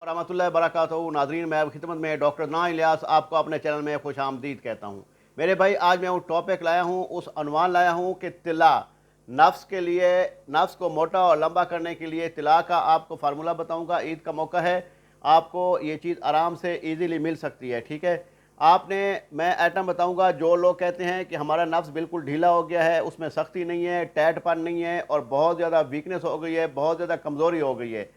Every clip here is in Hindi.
रहमतुल्लाहि बरकातहू। नाज़रीन, मैं अब खिदमत में डॉक्टर ना इलियास आपको अपने चैनल में खुश आमदीद कहता हूँ। मेरे भाई, आज मैं वो टॉपिक लाया हूँ, उस अनवान लाया हूँ कि तिला नफ्स के लिए, नफ्स को मोटा और लंबा करने के लिए तिला का आपको फार्मूला बताऊँगा। ईद का मौका है, आपको ये चीज़ आराम से ईज़िली मिल सकती है। ठीक है, आपने, मैं आइटम बताऊँगा। जो लोग कहते हैं कि हमारा नफ्स बिल्कुल ढीला हो गया है, उसमें सख्ती नहीं है, टैटपन नहीं है और बहुत ज़्यादा वीकनेस हो गई है, बहुत ज़्यादा कमज़ोरी हो गई है,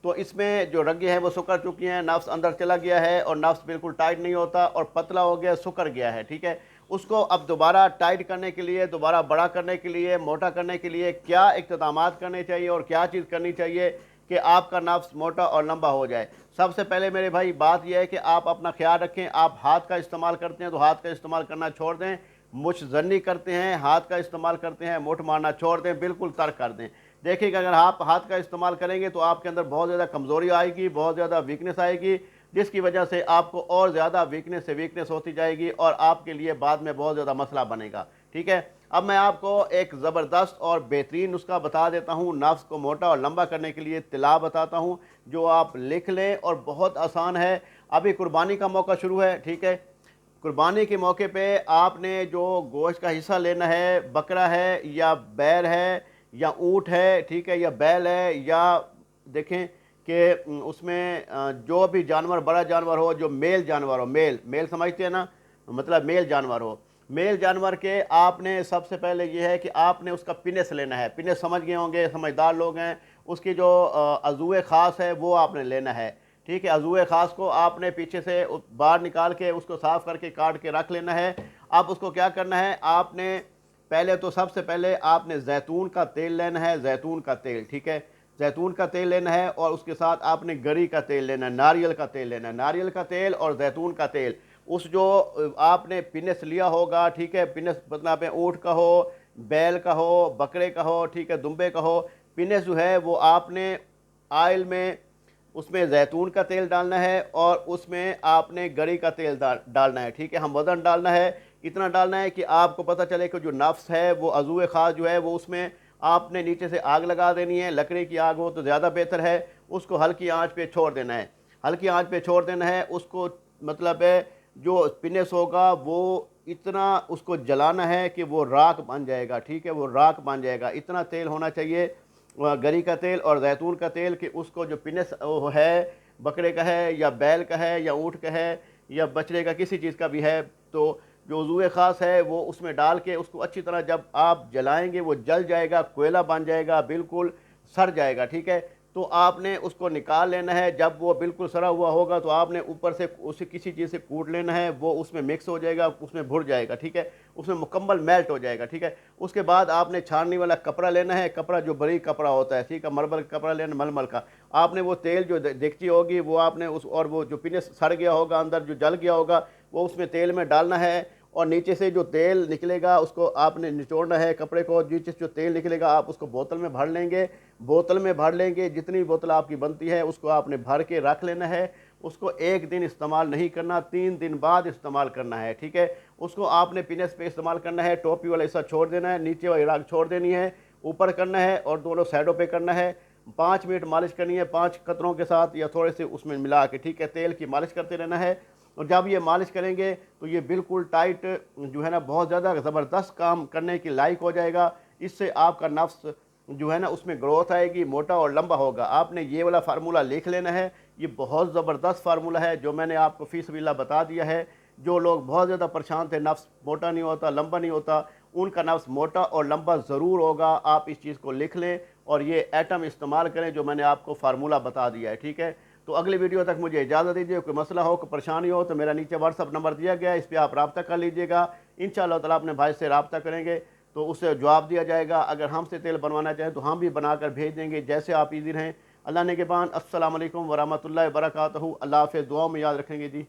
तो इसमें जो रगें हैं वो सुकर चुकी हैं, नफ्स अंदर चला गया है और नफ्स बिल्कुल टाइट नहीं होता और पतला हो गया, सुकर गया है। ठीक है, उसको अब दोबारा टाइट करने के लिए, दोबारा बड़ा करने के लिए, मोटा करने के लिए क्या इक़्तिदामात करने चाहिए और क्या चीज़ करनी चाहिए कि आपका नफ्स मोटा और लंबा हो जाए। सबसे पहले मेरे भाई बात यह है कि आप अपना ख्याल रखें। आप हाथ का इस्तेमाल करते हैं तो हाथ का इस्तेमाल करना छोड़ दें। मुशजनी करते हैं, हाथ का इस्तेमाल करते हैं, मुठ मारना छोड़ दें, बिल्कुल तर्क कर दें। देखिएगा, अगर आप हाथ का इस्तेमाल करेंगे तो आपके अंदर बहुत ज़्यादा कमज़ोरी आएगी, बहुत ज़्यादा वीकनेस आएगी, जिसकी वजह से आपको और ज़्यादा वीकनेस से वीकनेस होती जाएगी और आपके लिए बाद में बहुत ज़्यादा मसला बनेगा। ठीक है, अब मैं आपको एक ज़बरदस्त और बेहतरीन नुस्खा बता देता हूँ, नफ्स को मोटा और लंबा करने के लिए तिला बताता हूँ, जो आप लिख लें और बहुत आसान है। अभी कुर्बानी का मौका शुरू है। ठीक है, कुर्बानी के मौके पे आपने जो गोश्त का हिस्सा लेना है, बकरा है या बैल है या ऊँट है, ठीक है, या बैल है, या देखें कि उसमें जो भी जानवर, बड़ा जानवर हो, जो मेल जानवर हो, मेल मेल समझते हैं ना, मतलब मेल जानवर हो, मेल जानवर के आपने सबसे पहले ये है कि आपने उसका पिनस लेना है। पिनस समझ गए होंगे, समझदार लोग हैं। उसकी जो अज़ूए ख़ास है वो आपने लेना है। ठीक है, अज़ूए ख़ास को आपने पीछे से बाहर निकाल के उसको साफ़ करके काट के रख लेना है। अब उसको क्या करना है, आपने पहले तो सबसे पहले आपने जैतून का तेल लेना है, जैतून का तेल। ठीक है, जैतून का तेल लेना है और उसके साथ आपने गरी का तेल लेना है, नारियल का तेल लेना है। नारियल का तेल और जैतून का तेल, उस जो आपने पिनस लिया होगा, ठीक है, पिनस मतलब ऊँट का हो, बैल का हो, बकरे का हो, ठीक है, दुम्बे का हो, पिनस जो है वो आपने आयल में, उसमें जैतून का तेल डालना है और उसमें आपने गरी का तेल डालना है। ठीक है, हम वज़न डालना है, इतना डालना है कि आपको पता चले कि जो नफ्स है वो अज़ूए ख़ास जो है वो, उसमें आपने नीचे से आग लगा देनी है। लकड़ी की आग हो तो ज़्यादा बेहतर है। उसको हल्की आंच पे छोड़ देना है, हल्की आंच पे छोड़ देना है उसको। मतलब है जो पिनस होगा वो इतना उसको जलाना है कि वो राख बन जाएगा। ठीक है, वो राख बन जाएगा। इतना तेल होना चाहिए, गरी का तेल और जैतून का तेल, कि उसको जो पिनस वो है, बकरे का है या बैल का है या ऊँट का है या बछड़े का, किसी चीज़ का भी है, तो जो उज़ूए ख़ास है वो उसमें डाल के उसको अच्छी तरह जब आप जलाएंगे वो जल जाएगा, कोयला बन जाएगा, बिल्कुल सड़ जाएगा। ठीक है, तो आपने उसको निकाल लेना है। जब वो बिल्कुल सड़ा हुआ होगा तो आपने ऊपर से उसे किसी चीज़ से कूट लेना है, वो उसमें मिक्स हो जाएगा, उसमें भुर जाएगा। ठीक है, उसमें मुकम्मल मेल्ट हो जाएगा। ठीक है, उसके बाद आपने छानने वाला कपड़ा लेना है, कपड़ा जो बारीक कपड़ा होता है, ठीक है, मलमल का कपड़ा लेना, मलमल का। आपने वो तेल जो देगची होगी वो आपने उस, और वो जो पिनस सड़ गया होगा, अंदर जो जल गया होगा, वो उसमें तेल में डालना है और नीचे से जो तेल निकलेगा उसको आपने निचोड़ना है कपड़े को। नीचे से जो तेल निकलेगा आप उसको बोतल में भर लेंगे, बोतल में भर लेंगे, जितनी बोतल आपकी बनती है उसको आपने भर के रख लेना है। उसको एक दिन इस्तेमाल नहीं करना, 3 दिन बाद इस्तेमाल करना है। ठीक है, उसको आपने पिनस पे इस्तेमाल करना है। टोपी वाला हिस्सा छोड़ देना है, नीचे वाली राख छोड़ देनी है, ऊपर करना है और दोनों साइडों पे करना है। 5 मिनट मालिश करनी है, 5 कतरों के साथ या थोड़े से उसमें मिला के। ठीक है, तेल की मालिश करते रहना है और जब ये मालिश करेंगे तो ये बिल्कुल टाइट जो है ना, बहुत ज़्यादा ज़बरदस्त काम करने के लायक हो जाएगा। इससे आपका नफ्स जो है ना उसमें ग्रोथ आएगी, मोटा और लंबा होगा। आपने ये वाला फार्मूला लिख लेना है। ये बहुत ज़बरदस्त फार्मूला है जो मैंने आपको फ़ी सबिल्लाह बता दिया है। जो लोग बहुत ज़्यादा परेशान थे, नफ्स मोटा नहीं होता, लंबा नहीं होता, उनका नफ्स मोटा और लंबा ज़रूर होगा। आप इस चीज़ को लिख लें और ये आइटम इस्तेमाल करें जो मैंने आपको फार्मूला बता दिया है। ठीक है, तो अगली वीडियो तक मुझे इजाज़त दीजिए। कोई मसला हो, कोई परेशानी हो तो मेरा नीचे व्हाट्सअप नंबर दिया गया है, इस पर आप रब्ता कर लीजिएगा। इंशाअल्लाह ताला अपने भाई से रब्ता करेंगे तो उससे जवाब दिया जाएगा। अगर हमसे तेल बनवाना चाहें तो हम भी बनाकर भेज देंगे, जैसे आप ईज़ी रहें। अल्लाह ने के बाद अस्सलाम वालेकुम व रहमतुल्लाहि व बरकातहू। अल्लाह हाफ़िज़। दुआ में याद रखेंगे जी।